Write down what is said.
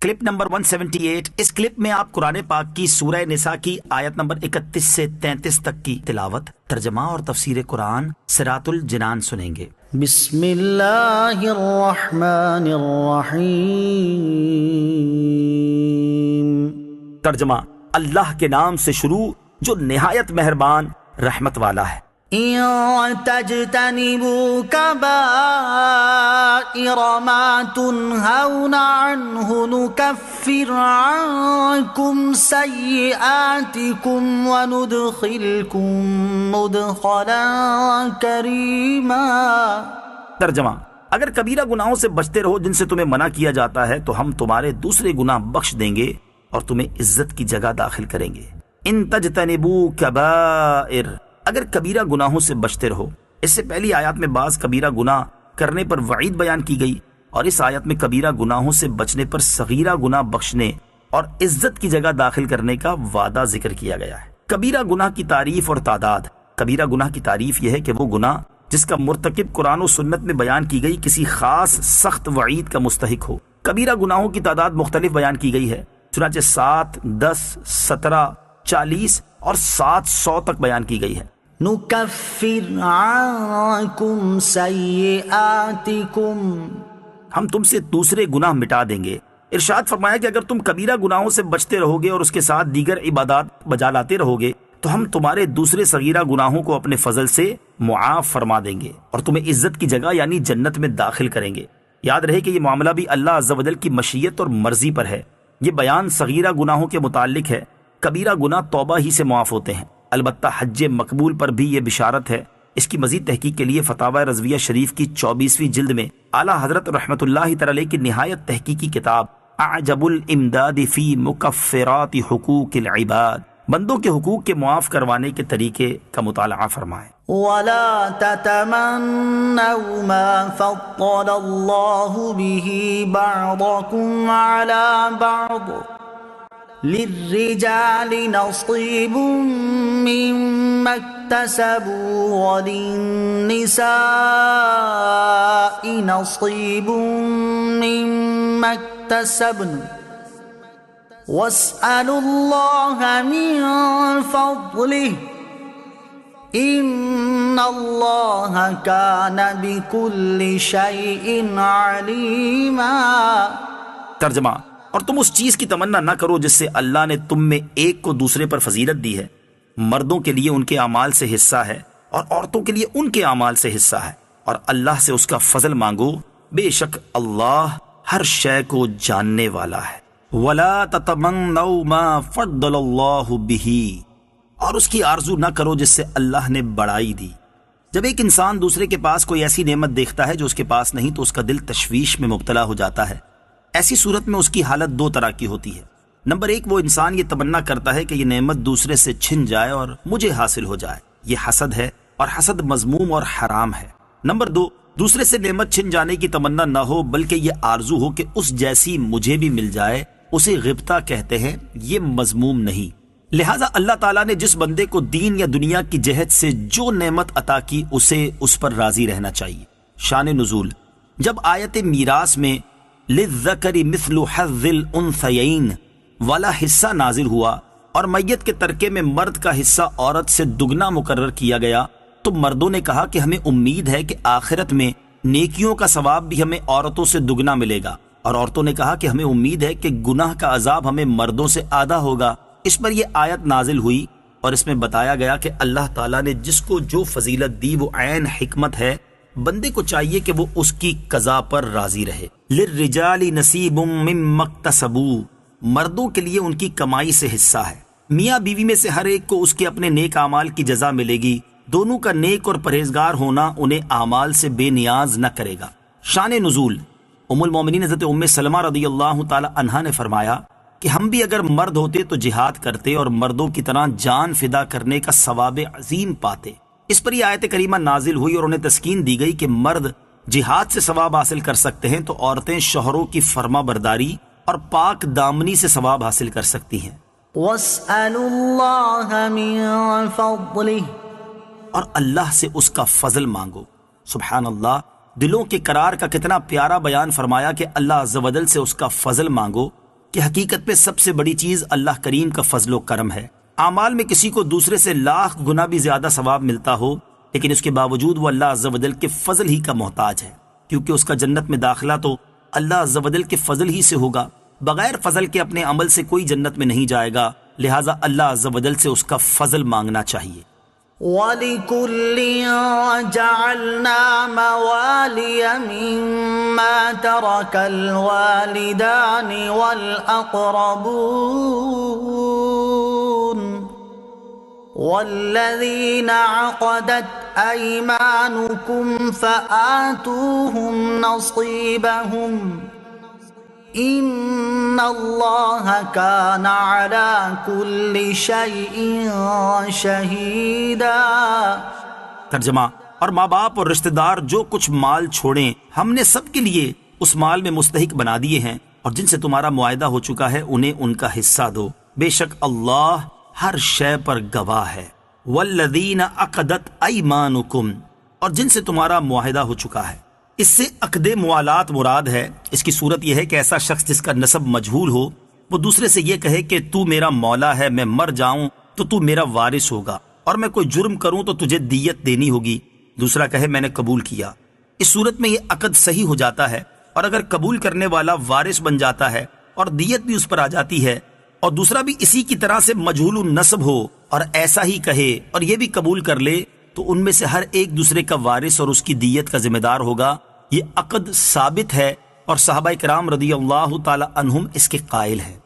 Clip number 178۔ اس clip میں آپ قرآن پاک کی سورہ نساء کی آیت نمبر 31 سے 33 تک کی تلاوت، ترجمہ اور تفسیر قرآن صراط الجنان سنیں گے۔ بسم اللہ الرحمن الرحیم۔ ترجمہ: اللہ کے نام سے شروع جو نہایت مہربان رحمت والا ہے۔ ان تجتنبوا كبائر ما تنهون عنه نكفر عنكم سيئاتكم وندخلكم مدخلا كريما۔ ترجمہ: اگر کبیرہ گناہوں سے بچتے رہو جن سے تمہیں منع کیا جاتا ہے تو ہم تمہارے دوسرے گناہ بخش دیں گے اور تمہیں عزت کی جگہ داخل کریں گے۔ ان تجتنبوا کبائر، اگر کبیرہ گناہوں سے بچتے رہو۔ اس سے پہلی آیات میں بعض کبیرہ گناہ کرنے پر وعید بیان کی گئی، اور اس آیت میں کبیرہ گناہوں سے بچنے پر صغیرہ گناہ بخشنے اور عزت کی جگہ داخل کرنے کا وعدہ ذکر کیا گیا ہے۔ کبیرہ گناہ کی تعریف اور تعداد۔ کبیرہ گناہ کی تعریف یہ ہے کہ وہ گناہ جس کا مرتکب قرآن و سنت میں بیان کی گئی کسی خاص سخت وعید کا مستحق ہو۔ کبیرہ گناہوں کی تعداد مختلف بیان کی گئی ہے، چنانچہ 7، 10، 17، 40 اور 700 تک بیان کی گئی ہے۔ نکفر عنکم سیئاتکم، ہم تم سے دوسرے گناہ مٹا دیں گے۔ ارشاد فرمایا کہ اگر تم کبیرہ گناہوں سے بچتے رہو گے اور اس کے ساتھ دیگر عبادات بجا لاتے رہو گے تو ہم تمہارے دوسرے صغیرہ گناہوں کو اپنے فضل سے معاف فرما دیں گے اور تمہیں عزت کی جگہ یعنی جنت میں داخل کریں گے۔ یاد رہے کہ یہ معاملہ بھی اللہ عز و جل کی مشیت اور مرضی پر ہے۔ یہ بیان صغیرہ گناہوں کے متعلق ہے، کبیرہ گناہ توبہ ہی سے معاف ہوتے ہیں۔ البتہ حج مقبول پر بھی یہ بشارت ہے۔ اس کی مزید تحقیق کے لیے فتاوی رضویہ شریف کی 24ویں جلد میں اعلیٰ حضرت رحمۃ اللہ تعالی علیہ کی نہایت تحقیقی کتاب اعجب الامداد فی مکفرات حقوق العباد، بندوں کے حقوق کے معاف کروانے کے طریقے کا مطالعہ فرمائیں۔ ولا تتمنوا ما فضل اللہ به بعضکم على بعض، للرجال نصيب مما اكتسبوا وللنساء نصيب مما اكتسبن واسألوا الله من فضله إن الله كان بكل شيء عليما۔ ترجمہ: اور تم اس چیز کی تمنا نہ کرو جس سے اللہ نے تم میں ایک کو دوسرے پر فضیلت دی ہے۔ مردوں کے لیے ان کے اعمال سے حصہ ہے اور عورتوں کے لیے ان کے اعمال سے حصہ ہے، اور اللہ سے اس کا فضل مانگو، بے شک اللہ ہر شے کو جاننے والا ہے۔ وَلَا تَتَمَنَّوْا مَا فَضَّلَ اللَّهُ بِهِ، اور اس کی آرزو نہ کرو جس سے اللہ نے بڑائی دی۔ جب ایک انسان دوسرے کے پاس کوئی ایسی نعمت دیکھتا ہے جو اس کے پاس نہیں تو اس کا دل تشویش میں مبتلا ہو جاتا ہے۔ ایسی صورت میں اس کی حالت دو طرح کی ہوتی ہے۔ نمبر 1، وہ انسان یہ تمنا کرتا ہے کہ یہ نعمت دوسرے سے چھن جائے اور مجھے حاصل ہو جائے، یہ حسد ہے اور حسد مذموم اور حرام ہے۔ نمبر 2، دوسرے سے نعمت چھن جانے کی تمنا نہ ہو بلکہ یہ آرزو ہو کہ اس جیسی مجھے بھی مل جائے، اسے غبطہ کہتے ہیں، یہ مذموم نہیں۔ لہٰذا اللہ تعالیٰ نے جس بندے کو دین یا دنیا کی جہت سے جو نعمت عطا کی اسے اس پر راضی رہنا چاہیے۔ شان نزول: جب آیت میراث میں للذکر مثل حظ الانثیین والا حصہ نازل ہوا اور میت کے ترکے میں مرد کا حصہ عورت سے دگنا مقرر کیا گیا تو مردوں نے کہا کہ ہمیں امید ہے کہ آخرت میں نیکیوں کا ثواب بھی ہمیں عورتوں سے دگنا ملے گا، اور عورتوں نے کہا کہ ہمیں امید ہے کہ گناہ کا عذاب ہمیں مردوں سے آدھا ہوگا۔ اس پر یہ آیت نازل ہوئی اور اس میں بتایا گیا کہ اللہ تعالیٰ نے جس کو جو فضیلت دی وہ عین حکمت ہے، بندے کو چاہیے کہ وہ اس کی قضا پر راضی رہے۔ للرجال نصیب مما اکتسبوا، مردوں کے لیے ان کی کمائی سے حصہ ہے۔ میاں بیوی میں سے ہر ایک کو اس کے اپنے نیک اعمال کی جزا ملے گی، دونوں کا نیک اور پرہیزگار ہونا انہیں اعمال سے بے نیاز نہ کرے گا۔ شان نزول: ام المومنین حضرت ام سلمہ رضی اللہ تعالی عنہا نے فرمایا کہ ہم بھی اگر مرد ہوتے تو جہاد کرتے اور مردوں کی طرح جان فدا کرنے کا ثواب عظیم پاتے۔ اس پر یہ آیت کریمہ نازل ہوئی اور انہیں تسکین دی گئی کہ مرد جہاد سے ثواب حاصل کر سکتے ہیں تو عورتیں شوہروں کی فرما برداری اور پاک دامنی سے ثواب حاصل کر سکتی ہیں۔ وَاسْأَلُوا اللَّهَ مِن فَضْلِهِ، اور اللہ سے اس کا فضل مانگو۔ سبحان اللہ، دلوں کے قرار کا کتنا پیارا بیان فرمایا کہ اللہ عز و جل سے اس کا فضل مانگو کہ حقیقت میں سب سے بڑی چیز اللہ کریم کا فضل و کرم ہے۔ اعمال میں کسی کو دوسرے سے 1,00,000 گنا بھی زیادہ ثواب ملتا ہو، لیکن اس کے باوجود وہ اللہ عز و جل کے فضل ہی کا محتاج ہے، کیونکہ اس کا جنت میں داخلہ تو اللہ عز و جل کے فضل ہی سے ہوگا۔ بغیر فضل کے اپنے عمل سے کوئی جنت میں نہیں جائے گا، لہٰذا اللہ عز و جل سے اس کا فضل مانگنا چاہیے۔ وَلِكُلٍّ جَعَلْنَا مَوَالِيَ مِمَّا تَرَكَ الْوَالِدَانِ وَالْأَقْرَبُونَ وَالَّذِينَ عَقَدَتْ أَيْمَانُكُمْ فَآتُوهُمْ نَصِيبَهُمْ إِنَّ اللَّهَ كَانَ عَلَى كُلِّ شَيْءٍ شَهِيدًا۔ ترجمہ، اور ماں باپ اور رشتہ دار جو کچھ مال چھوڑیں ہم نے سب کے لیے اس مال میں مستحق بنا دیے ہیں، اور جن سے تمہارا معاہدہ ہو چکا ہے انہیں ان کا حصہ دو، بے شک اللہ ہر شے پر گواہ ہے۔ والذین عقدت ایمانکم، اور جن سے تمہارا معاہدہ ہو چکا ہے۔ اس سے عقد موالات مراد ہے۔ اس کی صورت یہ ہے کہ ایسا شخص جس کا نسب مجہول ہو وہ دوسرے سے یہ کہے کہ تو میرا مولا ہے، میں مر جاؤں تو تو میرا وارث ہوگا، اور میں کوئی جرم کروں تو تجھے دیت دینی ہوگی۔ دوسرا کہے میں نے قبول کیا۔ اس صورت میں یہ عقد صحیح ہو جاتا ہے، اور اگر قبول کرنے والا وارث بن جاتا ہے اور دیت بھی اس پر آ جاتی ہے، اور دوسرا بھی اسی کی طرح سے مجہول النسب ہو اور ایسا ہی کہے اور یہ بھی قبول کر لے، تو ان میں سے ہر ایک دوسرے کا وارث اور اس کی دیت کا ذمہ دار ہوگا۔ یہ عقد ثابت ہے، اور صحابہ کرام رضی اللہ تعالی عنہم اس کے قائل ہیں۔